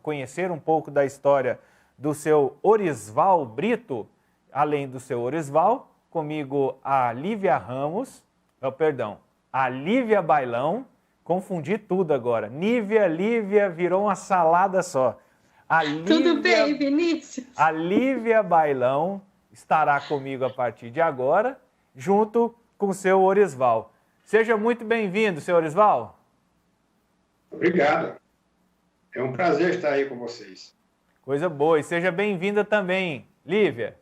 conhecer um pouco da história do seu Orisval Brito, além do seu Orisval, comigo a Lívia Ramos, a Lívia Bailão, confundi tudo agora. Lívia, virou uma salada só. Tudo bem, Vinícius? A Lívia Bailão estará comigo a partir de agora, junto com o seu Orisval. Seja muito bem-vindo, seu Orisval. Obrigado. É um prazer estar aí com vocês. Coisa boa. E seja bem-vinda também, Lívia.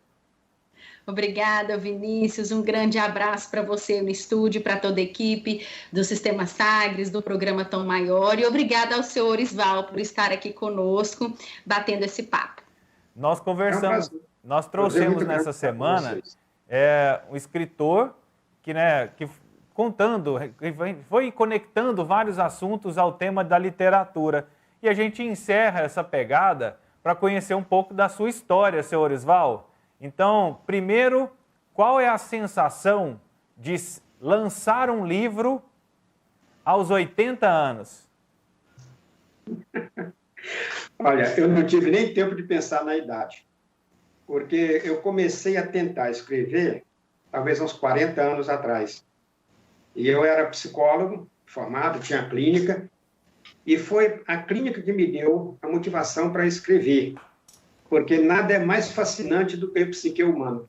Obrigada, Vinícius. Um grande abraço para você no estúdio, para toda a equipe do Sistema Sagres, do programa Tom Maior. E obrigada ao senhor Orisval por estar aqui conosco, batendo esse papo. Nós conversamos, nós trouxemos nessa semana um escritor que foi conectando vários assuntos ao tema da literatura. E a gente encerra essa pegada para conhecer um pouco da sua história, seu Orisval. Então, primeiro, qual é a sensação de lançar um livro aos 80 anos? Olha, eu não tive nem tempo de pensar na idade, porque eu comecei a tentar escrever talvez uns 40 anos atrás. E eu era psicólogo, formado, tinha clínica, e foi a clínica que me deu a motivação para escrever. Porque nada é mais fascinante do que a psique humana,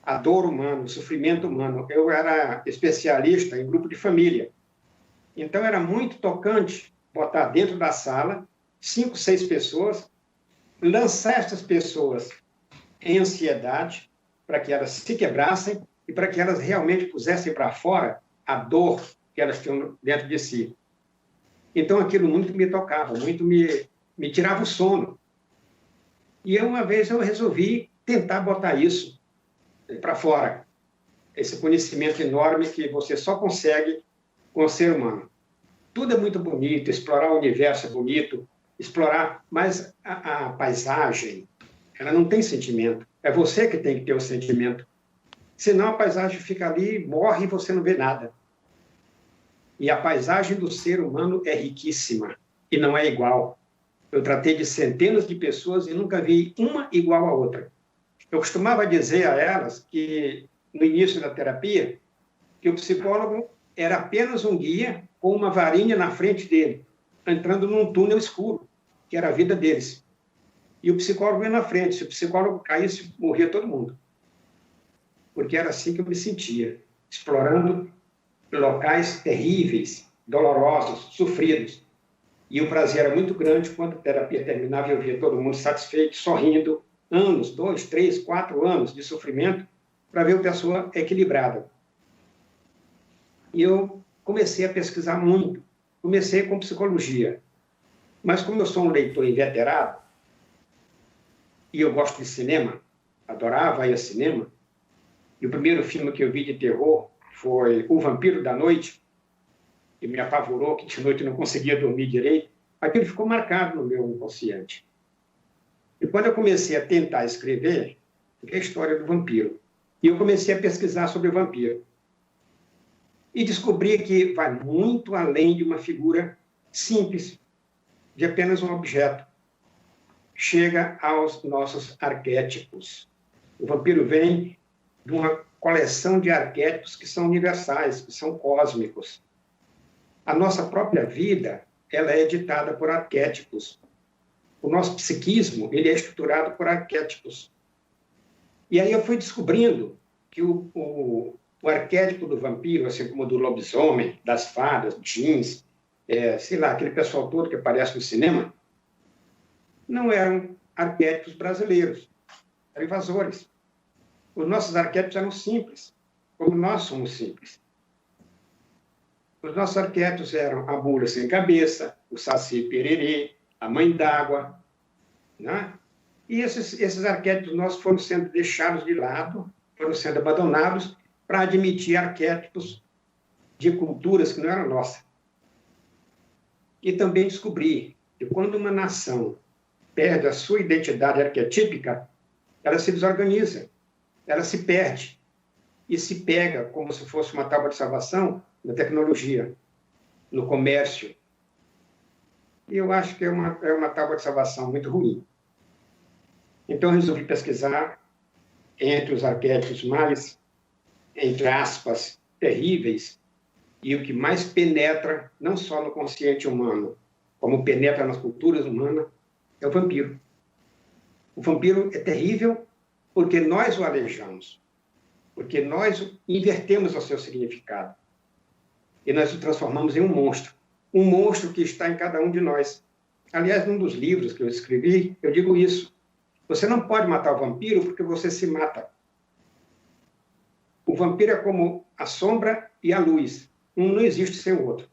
a dor humana, o sofrimento humano. Eu era especialista em grupo de família. Então, era muito tocante botar dentro da sala 5, 6 pessoas, lançar essas pessoas em ansiedade, para que elas se quebrassem e para que elas realmente pusessem para fora a dor que elas tinham dentro de si. Então, aquilo muito me tocava, muito me tirava o sono. E uma vez eu resolvi tentar botar isso para fora, esse conhecimento enorme que você só consegue com o ser humano. Tudo é muito bonito, explorar o universo é bonito, mas a paisagem, ela não tem sentimento. É você que tem que ter o sentimento. Senão a paisagem fica ali, morre e você não vê nada. E a paisagem do ser humano é riquíssima e não é igual. Eu tratei de centenas de pessoas e nunca vi uma igual à outra. Eu costumava dizer a elas que, no início da terapia, que o psicólogo era apenas um guia com uma varinha na frente dele, entrando num túnel escuro, que era a vida deles. E o psicólogo ia na frente. Se o psicólogo caísse, morria todo mundo. Porque era assim que eu me sentia, explorando locais terríveis, dolorosos, sofridos. E o prazer era muito grande quando a terapia terminava e eu via todo mundo satisfeito, sorrindo, 2, 3, 4 anos de sofrimento, para ver a pessoa equilibrada. E eu comecei a pesquisar muito. Comecei com psicologia. Mas como eu sou um leitor inveterado, e eu gosto de cinema, adorava ir ao cinema, e o primeiro filme que eu vi de terror foi O Vampiro da Noite, que me apavorou, que de noite eu não conseguia dormir direito, aquilo ficou marcado no meu inconsciente. E quando eu comecei a tentar escrever, foi a história do vampiro. E eu comecei a pesquisar sobre o vampiro. E descobri que vai muito além de uma figura simples, de apenas um objeto. Chega aos nossos arquétipos. O vampiro vem de uma coleção de arquétipos que são universais, que são cósmicos. A nossa própria vida, ela é ditada por arquétipos. O nosso psiquismo, ele é estruturado por arquétipos. E aí eu fui descobrindo que o arquétipo do vampiro, assim como o do lobisomem, das fadas, jeans, sei lá, aquele pessoal todo que aparece no cinema, não eram arquétipos brasileiros, eram invasores. Os nossos arquétipos eram simples, como nós somos simples. Os nossos arquétipos eram a mula sem cabeça, o saci pererê, a mãe d'água, né? E esses arquétipos nossos foram sendo deixados de lado, foram sendo abandonados para admitir arquétipos de culturas que não eram nossas. E também descobri que quando uma nação perde a sua identidade arquetípica, ela se desorganiza, ela se perde e se pega como se fosse uma tábua de salvação na tecnologia, no comércio, e eu acho que é uma tábua de salvação muito ruim. Então, eu resolvi pesquisar entre os arquétipos mais, entre aspas, terríveis, e o que mais penetra, não só no consciente humano, como penetra nas culturas humanas, é o vampiro. O vampiro é terrível porque nós o alejamos, porque nós invertemos o seu significado. E nós o transformamos em um monstro que está em cada um de nós. Aliás, num dos livros que eu escrevi, eu digo isso. Você não pode matar o vampiro porque você se mata. O vampiro é como a sombra e a luz. Um não existe sem o outro.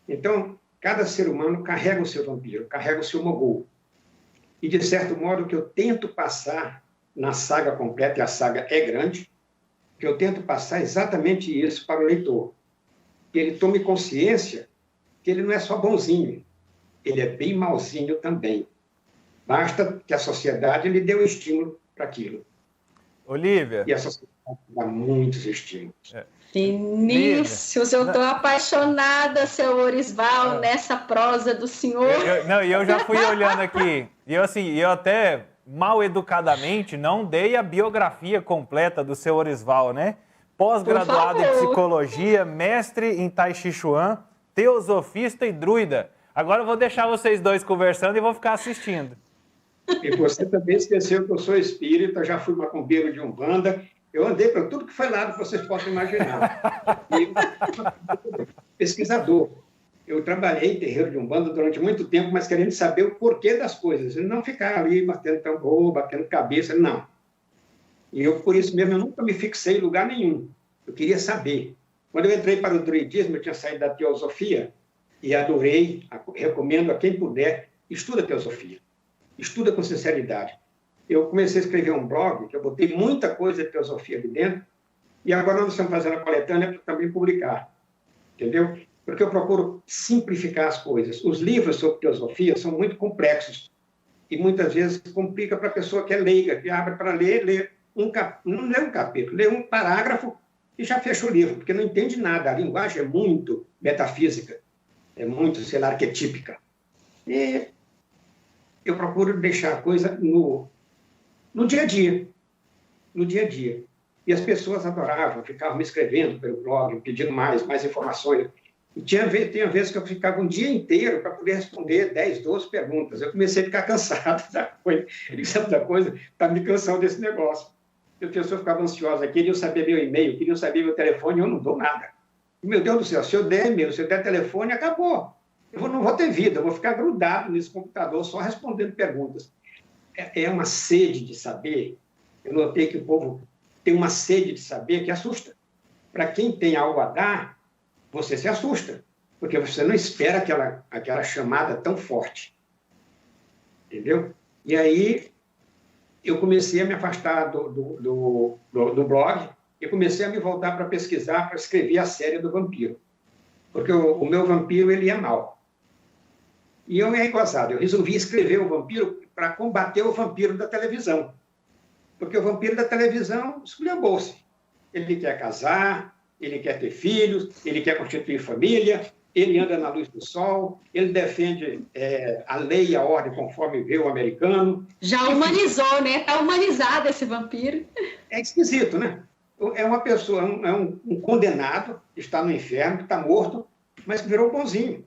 Então, cada ser humano carrega o seu vampiro, carrega o seu mogul. E, de certo modo, o que eu tento passar na saga completa, e a saga é grande, o que eu tento passar é exatamente isso para o leitor. Que ele tome consciência que ele não é só bonzinho, ele é bem malzinho também. Basta que a sociedade lhe dê um estímulo para aquilo. Olívia. E a sociedade dá muitos estímulos. Vinícius, eu estou apaixonada, seu Orisval, nessa prosa do senhor. Eu já fui olhando aqui, e eu até, mal educadamente, não dei a biografia completa do seu Orisval, né? Pós-graduado em psicologia, mestre em Tai Chi Chuan, teosofista e druida. Agora eu vou deixar vocês dois conversando e vou ficar assistindo. E você também esqueceu que eu sou espírita, já fui macumbeiro de Umbanda. Eu andei para tudo que foi lado que vocês possam imaginar. Pesquisador. Eu trabalhei em terreiro de Umbanda durante muito tempo, mas querendo saber o porquê das coisas. E não ficar ali batendo tambor, batendo cabeça, não. E eu, por isso mesmo, eu nunca me fixei em lugar nenhum. Eu queria saber. Quando eu entrei para o druidismo, eu tinha saído da teosofia e adorei, recomendo a quem puder, estuda teosofia. Estuda com sinceridade. Eu comecei a escrever um blog, que eu botei muita coisa de teosofia ali dentro, e agora nós estamos fazendo a coletânea para também publicar. Entendeu? Porque eu procuro simplificar as coisas. Os livros sobre teosofia são muito complexos e muitas vezes complica para a pessoa que é leiga, que abre para ler não lê um capítulo, lê um parágrafo e já fecha o livro, porque não entende nada. A linguagem é muito metafísica, é muito, sei lá, arquetípica. E eu procuro deixar a coisa no dia a dia. No dia a dia. E as pessoas adoravam, ficavam me escrevendo pelo blog, pedindo mais informações. E tinha vezes que eu ficava um dia inteiro para poder responder 10, 12 perguntas. Eu comecei a ficar cansado da coisa. Sabe da coisa? Está me cansando desse negócio. As pessoas ficavam ansiosas, queriam saber meu e-mail, queriam saber meu telefone, eu não dou nada. Meu Deus do céu, se eu der e-mail, se eu der telefone, acabou. Eu não vou ter vida, eu vou ficar grudado nesse computador só respondendo perguntas. É uma sede de saber. Eu notei que o povo tem uma sede de saber que assusta. Para quem tem algo a dar, você se assusta, porque você não espera aquela chamada tão forte. Entendeu? E aí eu comecei a me afastar do blog e comecei a me voltar para pesquisar, para escrever a série do vampiro. Porque o meu vampiro, ele é mau. E eu é gozado. Eu resolvi escrever o vampiro para combater o vampiro da televisão. Porque o vampiro da televisão esculhambou-se. Ele quer casar, ele quer ter filhos, ele quer constituir família, ele anda na luz do sol, ele defende a lei e a ordem conforme vê o americano. Já humanizou, né? Está humanizado esse vampiro. É esquisito, né? É uma pessoa, é um condenado, está no inferno, está morto, mas que virou bonzinho.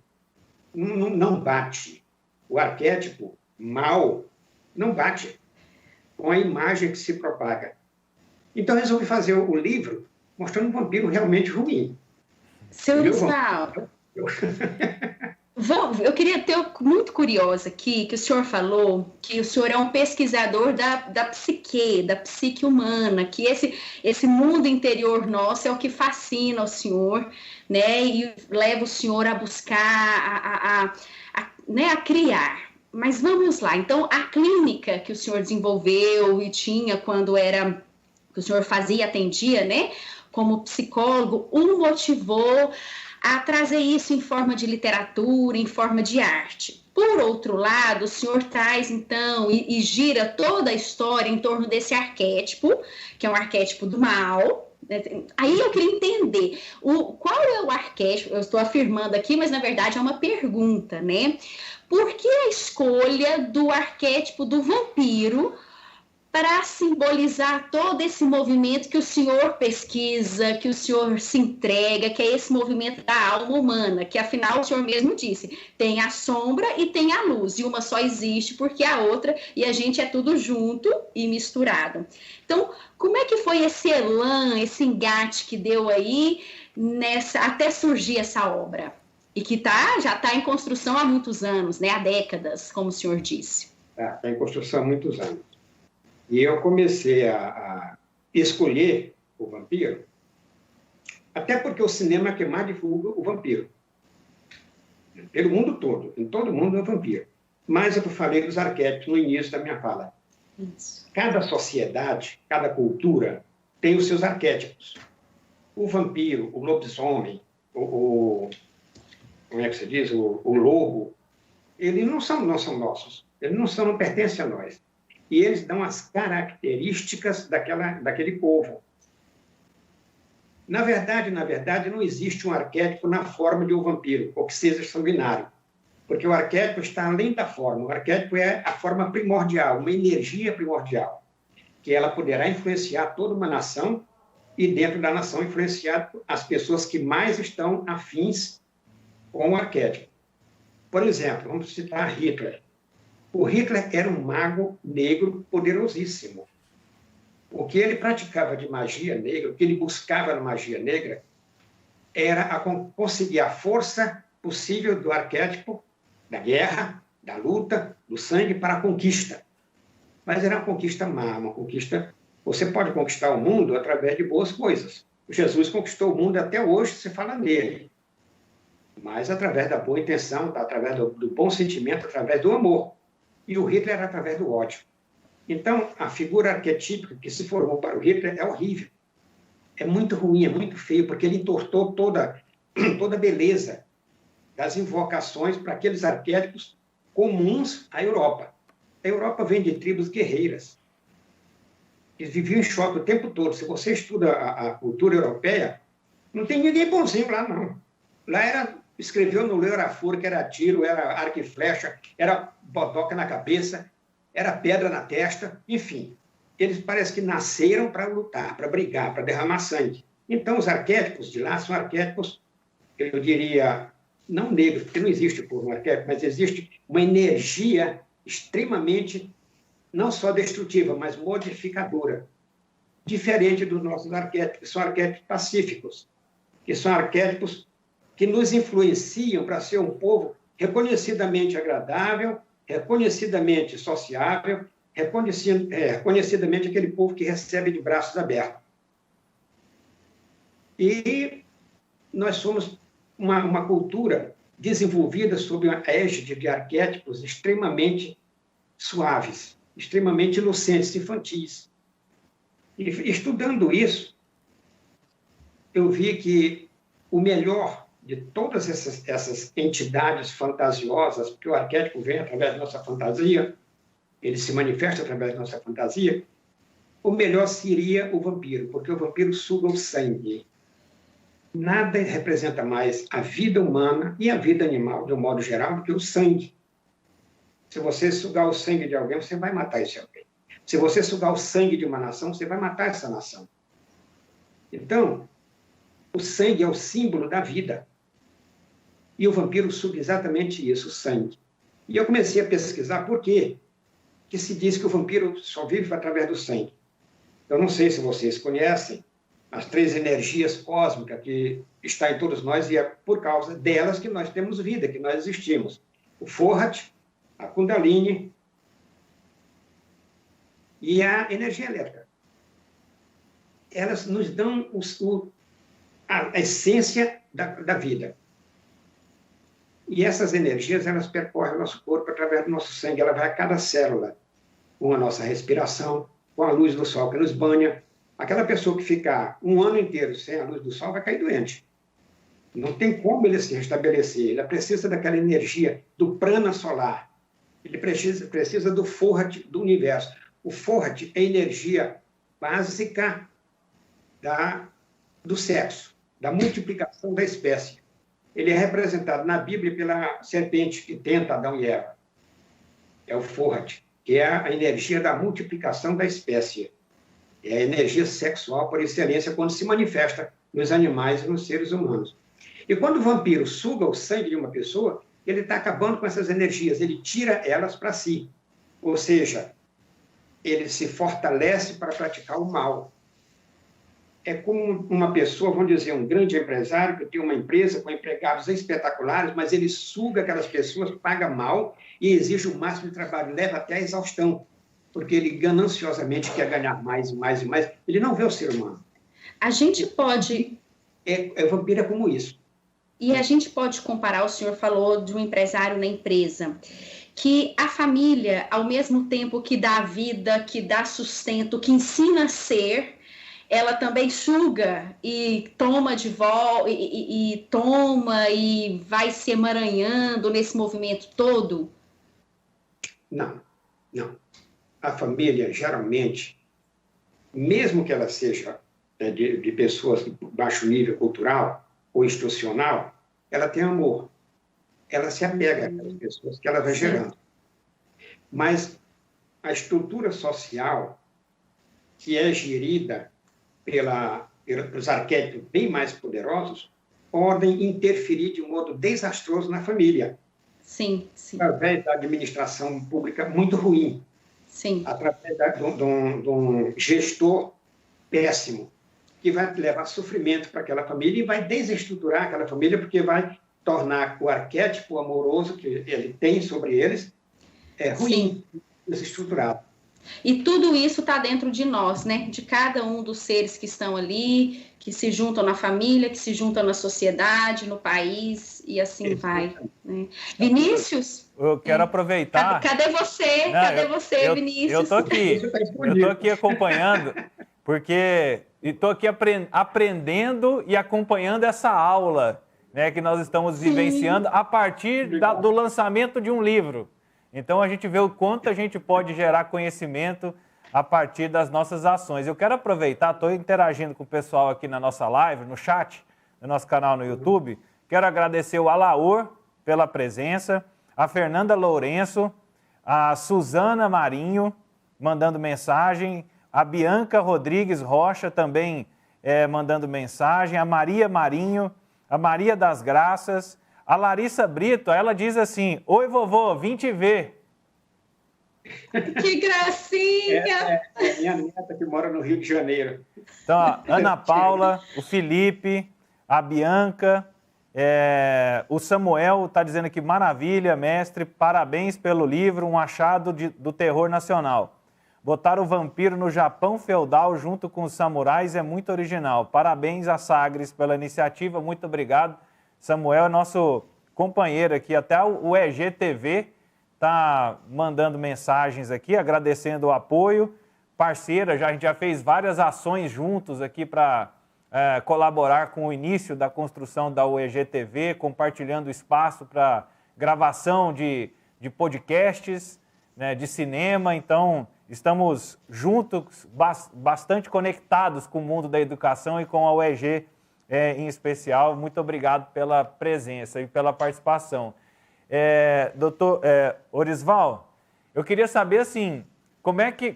Não bate. O arquétipo mal não bate com a imagem que se propaga. Então, eu resolvi fazer o livro mostrando um vampiro realmente ruim. Seu Orisval, eu queria ter muito curiosa aqui, que o senhor falou que o senhor é um pesquisador da psique humana, que esse mundo interior nosso é o que fascina o senhor, né, e leva o senhor a buscar, a criar. Mas vamos lá, então a clínica que o senhor desenvolveu e tinha quando era, que o senhor atendia, né, como psicólogo, o motivou a trazer isso em forma de literatura, em forma de arte. Por outro lado, o senhor traz, então, e gira toda a história em torno desse arquétipo, que é um arquétipo do mal, Aí eu queria entender qual é o arquétipo, eu estou afirmando aqui, mas na verdade é uma pergunta, né? Por que a escolha do arquétipo do vampiro para simbolizar todo esse movimento que o senhor pesquisa, que o senhor se entrega, que é esse movimento da alma humana, que afinal o senhor mesmo disse, tem a sombra e tem a luz, e uma só existe porque a outra, e a gente é tudo junto e misturado. Então, como é que foi esse elan, esse engate que deu aí até surgir essa obra? E que já está em construção há muitos anos, né? Há décadas, como o senhor disse. Está em construção há muitos anos. E eu comecei a escolher o vampiro, até porque o cinema é que mais divulga o vampiro. Pelo mundo todo, em todo mundo é o vampiro. Mas eu falei dos arquétipos no início da minha fala. Isso. Cada sociedade, cada cultura tem os seus arquétipos. O vampiro, o lobisomem, como é que se diz? O lobo, eles não são nossos. Eles não pertencem a nós. E eles dão as características daquele povo. Na verdade, não existe um arquétipo na forma de um vampiro, ou que seja sanguinário. Porque o arquétipo está além da forma. O arquétipo é a forma primordial, uma energia primordial, que ela poderá influenciar toda uma nação e, dentro da nação, influenciar as pessoas que mais estão afins com o arquétipo. Por exemplo, vamos citar Hitler. O Hitler era um mago negro poderosíssimo. O que ele praticava de magia negra, o que ele buscava na magia negra, era conseguir a força possível do arquétipo, da guerra, da luta, do sangue para a conquista. Mas era uma conquista má, uma conquista... Você pode conquistar o mundo através de boas coisas. Jesus conquistou o mundo até hoje, se fala nele. Mas através da boa intenção, através do bom sentimento, através do amor. E o Hitler era através do ódio. Então, a figura arquetípica que se formou para o Hitler é horrível. É muito ruim, é muito feio, porque ele entortou toda a beleza das invocações para aqueles arquétipos comuns à Europa. A Europa vem de tribos guerreiras. Eles viviam em choque o tempo todo. Se você estuda a cultura europeia, não tem ninguém bonzinho lá, não. Lá escreveu no Leu era furo, que era tiro, era arco e flecha, era bodoca na cabeça, era pedra na testa, enfim. Eles parece que nasceram para lutar, para brigar, para derramar sangue. Então, os arquétipos de lá são arquétipos, eu diria, não negros, porque não existe por um arquétipo, mas existe uma energia extremamente, não só destrutiva, mas modificadora, diferente dos nossos arquétipos, que são arquétipos pacíficos, que são arquétipos que nos influenciam para ser um povo reconhecidamente agradável, reconhecidamente sociável, reconhecidamente aquele povo que recebe de braços abertos. E nós somos uma cultura desenvolvida sob a égide de arquétipos extremamente suaves, extremamente inocentes, infantis. E estudando isso, eu vi que o melhor de todas essas entidades fantasiosas, porque o arquétipo vem através da nossa fantasia, ele se manifesta através da nossa fantasia, o melhor seria o vampiro, porque o vampiro suga o sangue. Nada representa mais a vida humana e a vida animal, de um modo geral, do que o sangue. Se você sugar o sangue de alguém, você vai matar esse alguém. Se você sugar o sangue de uma nação, você vai matar essa nação. Então, o sangue é o símbolo da vida. E o vampiro suga exatamente isso, o sangue. E eu comecei a pesquisar por quê que se diz que o vampiro só vive através do sangue. Eu não sei se vocês conhecem as 3 energias cósmicas que estão em todos nós, e é por causa delas que nós temos vida, que nós existimos. O Forrat, a Kundalini e a energia elétrica. Elas nos dão a essência da vida. E essas energias, elas percorrem o nosso corpo através do nosso sangue. Ela vai a cada célula, com a nossa respiração, com a luz do sol que nos banha. Aquela pessoa que ficar um ano inteiro sem a luz do sol vai cair doente. Não tem como ele se restabelecer. Ele precisa daquela energia do prana solar. Ele precisa do Forrat do universo. O Forrat é a energia básica do sexo, da multiplicação da espécie. Ele é representado na Bíblia pela serpente que tenta Adão e Eva. É o Forrat, que é a energia da multiplicação da espécie. É a energia sexual por excelência quando se manifesta nos animais e nos seres humanos. E quando o vampiro suga o sangue de uma pessoa, ele está acabando com essas energias, ele tira elas para si. Ou seja, ele se fortalece para praticar o mal. É como uma pessoa, vamos dizer, um grande empresário que tem uma empresa com empregados espetaculares, mas ele suga aquelas pessoas, paga mal e exige o máximo de trabalho, leva até a exaustão, porque ele gananciosamente quer ganhar mais e mais e mais. Ele não vê o ser humano. A gente pode... Vampiro é como isso. E a gente pode comparar, o senhor falou de um empresário na empresa, que a família, ao mesmo tempo que dá vida, que dá sustento, que ensina a ser, ela também suga e toma de volta, e toma e vai se emaranhando nesse movimento todo? Não, não. A família, geralmente, mesmo que ela seja de pessoas de baixo nível cultural ou institucional, ela tem amor. Ela se apega àquelas pessoas que ela vai gerando. Mas a estrutura social, que é gerida pelos arquétipos bem mais poderosos, podem interferir de um modo desastroso na família. Sim, sim. Através da administração pública muito ruim. Sim. Através de um gestor péssimo, que vai levar sofrimento para aquela família e vai desestruturar aquela família, porque vai tornar o arquétipo amoroso que ele tem sobre eles ruim, desestruturado. E tudo isso está dentro de nós, né? De cada um dos seres que estão ali, que se juntam na família, que se juntam na sociedade, no país, e assim vai. Né? Vinícius? Eu quero aproveitar... Cadê você? Cadê você, Vinícius? Eu estou aqui acompanhando, porque estou aqui aprendendo e acompanhando essa aula, né, que nós estamos vivenciando a partir do lançamento de um livro. Então, a gente vê o quanto a gente pode gerar conhecimento a partir das nossas ações. Eu quero aproveitar, estou interagindo com o pessoal aqui na nossa live, no chat, no nosso canal no YouTube. Quero agradecer o Alaor pela presença, a Fernanda Lourenço, a Suzana Marinho, mandando mensagem, a Bianca Rodrigues Rocha também mandando mensagem, a Maria Marinho, a Maria das Graças, a Larissa Brito, ela diz assim: oi, vovô, vim te ver. Que gracinha! É minha neta que mora no Rio de Janeiro. Então, a Ana Paula, o Felipe, a Bianca, o Samuel está dizendo aqui: maravilha, mestre, parabéns pelo livro, um achado do terror nacional. Botar o vampiro no Japão feudal junto com os samurais é muito original. Parabéns a Sagres pela iniciativa, muito obrigado. Samuel é nosso companheiro aqui, até o EGTV está mandando mensagens aqui, agradecendo o apoio. Parceira, a gente já fez várias ações juntos aqui para colaborar com o início da construção da UEGTV, compartilhando espaço para gravação de podcasts, né, de cinema. Então, estamos juntos, bastante conectados com o mundo da educação e com a UEG em especial. Muito obrigado pela presença e pela participação. Doutor Orisval, eu queria saber assim,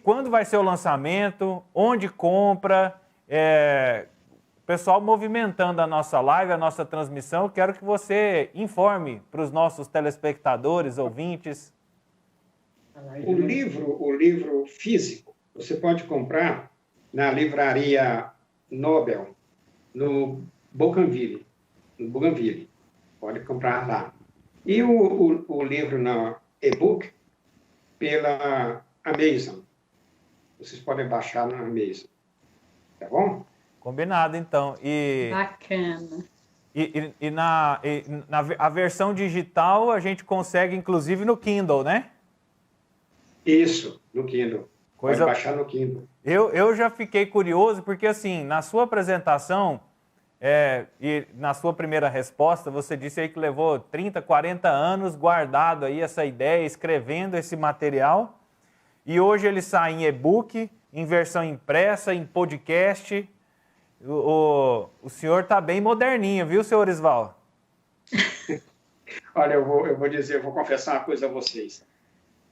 quando vai ser o lançamento, onde compra, o pessoal movimentando a nossa live, a nossa transmissão. Eu quero que você informe para os nossos telespectadores, ouvintes. O livro físico, você pode comprar na livraria Nobel, no Bougainville. Pode comprar lá. E o livro na e-book pela Amazon. Vocês podem baixar na Amazon. Tá bom? Combinado, então. Bacana. E a versão digital a gente consegue, inclusive, no Kindle, né? Isso, no Kindle. Pode baixar no Kindle. Eu já fiquei curioso, porque assim, na sua apresentação e na sua primeira resposta, você disse aí que levou 30, 40 anos guardado aí essa ideia, escrevendo esse material, e hoje ele sai em e-book, em versão impressa, em podcast. O senhor está bem moderninho, viu, senhor Orisval? Olha, eu vou confessar uma coisa a vocês.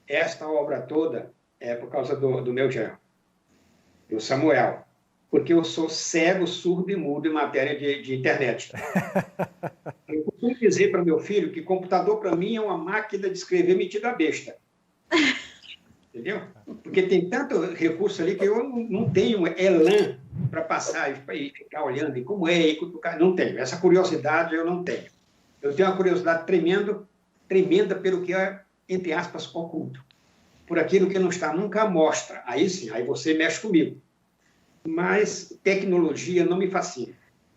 Esta obra toda é por causa do meu genro, do Samuel, porque eu sou cego, surdo e mudo em matéria de internet. Eu costumo dizer para meu filho que computador, para mim, é uma máquina de escrever metida besta. Entendeu? Porque tem tanto recurso ali que eu não tenho elan para passar e ficar olhando e como é, e cutucar. Não tenho. Essa curiosidade eu não tenho. Eu tenho uma curiosidade tremenda pelo que é, entre aspas, oculto. Por aquilo que não está nunca à mostra. Aí sim, aí você mexe comigo. Mas tecnologia não me fascina.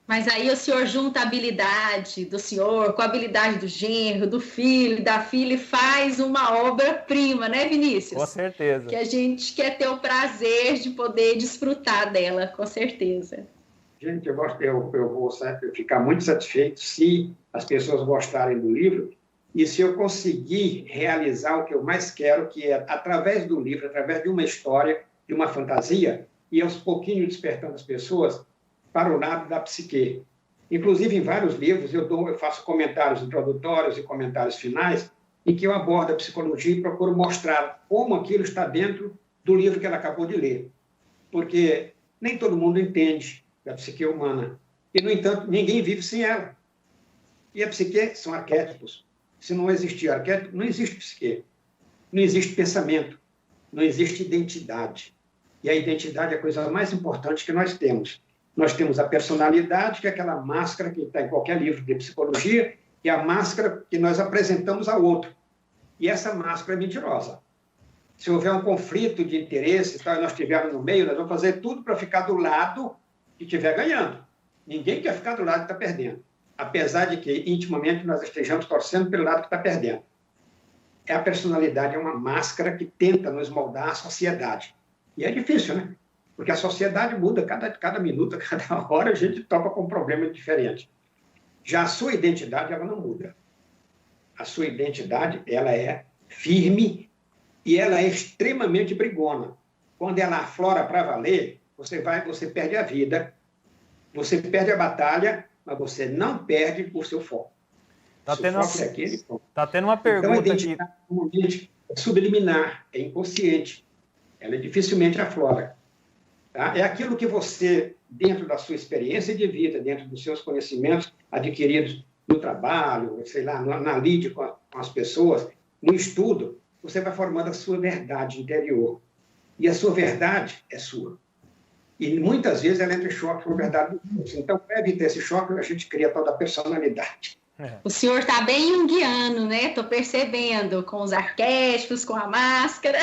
Mas aí o senhor junta a habilidade do senhor com a habilidade do genro, do filho, da filha e faz uma obra-prima, né, Vinícius? Com certeza. Que a gente quer ter o prazer de poder desfrutar dela, com certeza. Gente, eu vou ficar muito satisfeito se as pessoas gostarem do livro e se eu conseguir realizar o que eu mais quero, que é, através do livro, através de uma história, de uma fantasia, e aos pouquinhos despertando as pessoas para o lado da psique. Inclusive, em vários livros, eu faço comentários introdutórios e comentários finais, em que eu abordo a psicologia e procuro mostrar como aquilo está dentro do livro que ela acabou de ler. Porque nem todo mundo entende da psique humana. E, no entanto, ninguém vive sem ela. E a psique são arquétipos. Se não existir arquétipo, não existe psique. Não existe pensamento. Não existe identidade. E a identidade é a coisa mais importante que nós temos. Nós temos a personalidade, que é aquela máscara que está em qualquer livro de psicologia, que é a máscara que nós apresentamos ao outro. E essa máscara é mentirosa. Se houver um conflito de interesse e nós estivermos no meio, nós vamos fazer tudo para ficar do lado que estiver ganhando. Ninguém quer ficar do lado que está perdendo. Apesar de que, intimamente, nós estejamos torcendo pelo lado que está perdendo. A personalidade é uma máscara que tenta nos moldar à sociedade. E é difícil, né? Porque a sociedade muda cada minuto, cada hora a gente topa com um problema diferente. Já a sua identidade, ela não muda. A sua identidade, ela é firme e ela é extremamente brigona. Quando ela aflora para valer, você perde a vida, você perde a batalha, mas você não perde o seu foco. Tá tendo uma pergunta então, a identidade é subliminar, é inconsciente. Ela dificilmente aflora. Tá? É aquilo que você, dentro da sua experiência de vida, dentro dos seus conhecimentos adquiridos no trabalho, sei lá, na lide com as pessoas, no estudo, você vai formando a sua verdade interior. E a sua verdade é sua. E muitas vezes ela entra em choque com a verdade dos outros. Então, para evitar esse choque, a gente cria toda a personalidade. O senhor está bem junguiano, né? Estou percebendo, com os arquétipos, com a máscara.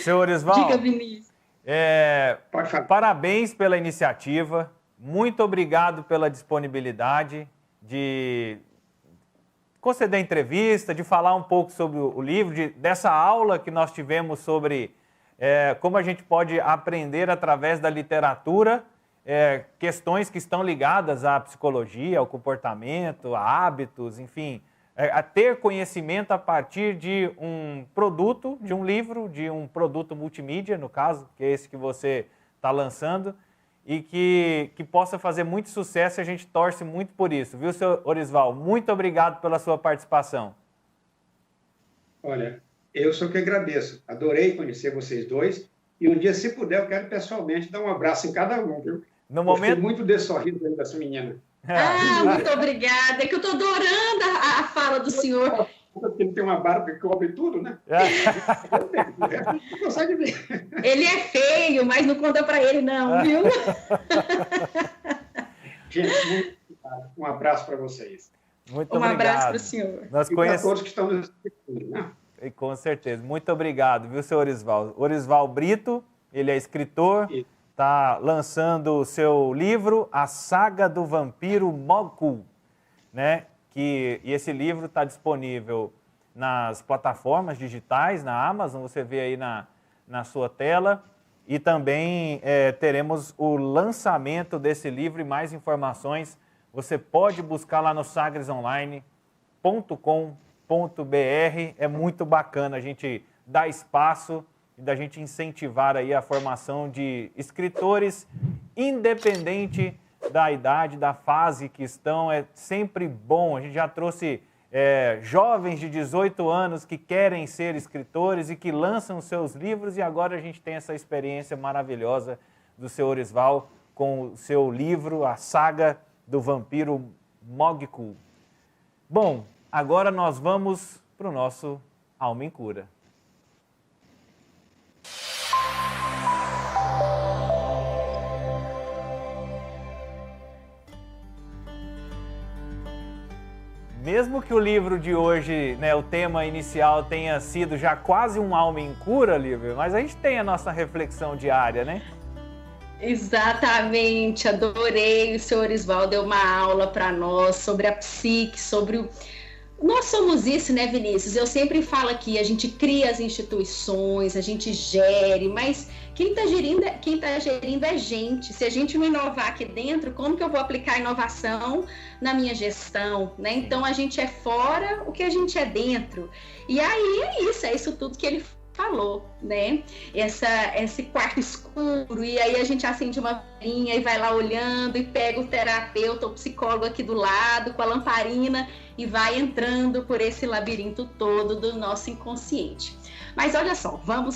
Senhor Orisval, diga, Vinícius. Parabéns pela iniciativa, muito obrigado pela disponibilidade de conceder entrevista, de falar um pouco sobre o livro, dessa aula que nós tivemos sobre como a gente pode aprender através da literatura questões que estão ligadas à psicologia, ao comportamento, a hábitos, enfim, a ter conhecimento a partir de um produto, de um livro, de um produto multimídia, no caso, que é esse que você está lançando, e que possa fazer muito sucesso, e a gente torce muito por isso. Viu, senhor Orisval? Muito obrigado pela sua participação. Olha, eu sou que agradeço. Adorei conhecer vocês dois, e um dia, se puder, eu quero pessoalmente dar um abraço em cada um, viu? Gostei muito desse sorriso aí dessa menina. Muito obrigada. É que eu estou adorando a fala do senhor. Ele tem uma barba que cobre tudo, né? Não consegue ver. Ele é feio, mas não conta para ele, não, viu? Gente, muito obrigado. Um abraço para vocês. Muito obrigado. Um abraço para o senhor. E para todos que estão nos assistindo, né? Com certeza. Muito obrigado, viu, senhor Orisval? Orisval Brito, ele é escritor. Está lançando o seu livro, A Saga do Vampiro Mogul, né? E esse livro está disponível nas plataformas digitais, na Amazon, você vê aí na sua tela. E também teremos o lançamento desse livro e mais informações. Você pode buscar lá no sagresonline.com.br. É muito bacana a gente dar espaço e da gente incentivar aí a formação de escritores, independente da idade, da fase que estão. É sempre bom. A gente já trouxe jovens de 18 anos que querem ser escritores e que lançam seus livros, e agora a gente tem essa experiência maravilhosa do seu Orisval com o seu livro, a saga do vampiro Mogkul. Bom, agora nós vamos para o nosso Alma em Cura. Mesmo que o livro de hoje, né, o tema inicial tenha sido já quase um Alma em Cura, Lívia, mas a gente tem a nossa reflexão diária, né? Exatamente, adorei. O senhor Orisval deu uma aula para nós sobre a psique, sobre o... Nós somos isso, né, Vinícius? Eu sempre falo aqui, a gente cria as instituições, a gente gere, mas quem está gerindo é gente. Se a gente não inovar aqui dentro, como que eu vou aplicar a inovação na minha gestão, né? Então, a gente é fora o que a gente é dentro. E aí é isso tudo que ele falou, né? Esse quarto escuro, e aí a gente acende uma velinha e vai lá olhando e pega o terapeuta, o psicólogo aqui do lado com a lamparina e vai entrando por esse labirinto todo do nosso inconsciente. Mas olha só, vamos lá.